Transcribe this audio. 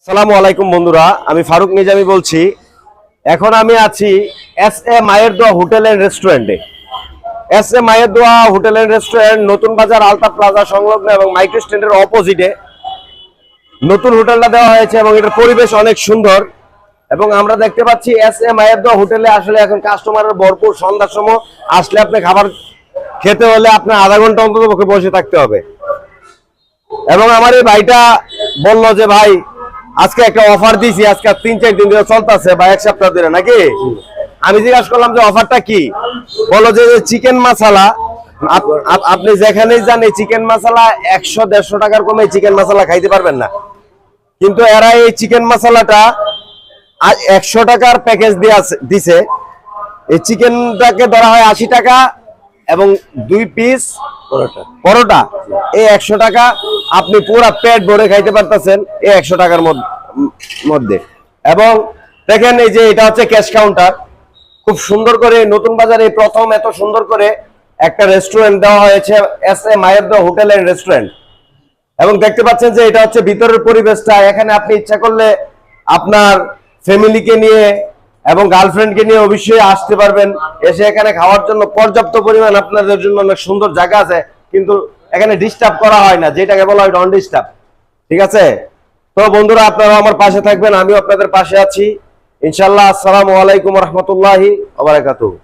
আসসালামু আলাইকুম বন্ধুরা, আমি ফারুক নিজামী বলছি। এখন আমি আছি এস এ মায়ের দোয়া হোটেল এন্ড রেস্টুরেন্টে। এস এ মায়ের দোয়া হোটেল এন্ড রেস্টুরেন্ট নতুন বাজার আলতা প্লাজা সংলগ্ন এবং মাইক্রো স্ট্যান্ডের অপোজিটে নতুন হোটেলটা দেওয়া হয়েছে এবং এটার পরিবেশ অনেক সুন্দর। এবং আমরা দেখতে পাচ্ছি এস এ মায়ের দোয়া হোটেলে আসলে এখন কাস্টমারের ভরপুর। সন্ধ্যার সময় আসলে আপনি খাবার খেতে হলে আপনার আধা ঘন্টা অন্তত পক্ষে বসে থাকতে হবে। এবং আমার এই ভাইটা বললো যে ভাই আজকে একটা অফার দিছি, আজকে 3-4 দিন ধরে চলতেছে বা এক সপ্তাহ ধরে নাকি। আমি জিজ্ঞাসা করলাম যে অফারটা কি, বলো যে চিকেন মশলা আপনি যেখানেই যান এই চিকেন মশলা 100-150 টাকার কমে চিকেন মশলা খাইতে পারবেন না। কিন্তু এরা এই চিকেন মশলাটা 100 টাকার প্যাকেজ দিছে। এই চিকেনটাকে ধরা হয় 80 টাকা এবং 2 পিস পরোটা এই 100 টাকা। আপনি পুরো পেট ভরে খাইতে পারতেছেন এই 100 টাকার মধ্যে। এবং দেখেন এই যে এটা হচ্ছে ক্যাশ কাউন্টার। খুব সুন্দর করে নতুন বাজারে প্রথম এত সুন্দর করে একটা রেস্টুরেন্ট দেওয়া হয়েছে, এস এ মায়ের দোয়া হোটেল এন্ড রেস্টুরেন্ট। এবং দেখতে পাচ্ছেন যে এটা হচ্ছে ভিতরের পরিবেশটা। এখানে আপনি ইচ্ছা করলে আপনার ফ্যামিলিকে নিয়ে এবং গার্লফ্রেন্ডকে নিয়ে অবশ্যই আসতে পারবেন। এসে এখানে খাওয়ার জন্য পর্যাপ্ত পরিমাণ আপনাদের জন্য অনেক সুন্দর জায়গা আছে, কিন্তু এখানে ডিস্টার্ব করা হয় না, যেটাকে বলা হয় নন ডিস্টার্ব। ঠিক আছে? তো বন্ধুরা, আপনারা আমার পাশে থাকবেন, আমিও আপনাদের পাশে আছি ইনশাআল্লাহ। আসসালামু আলাইকুম ওয়া রাহমাতুল্লাহি ওয়া বারাকাতুহু।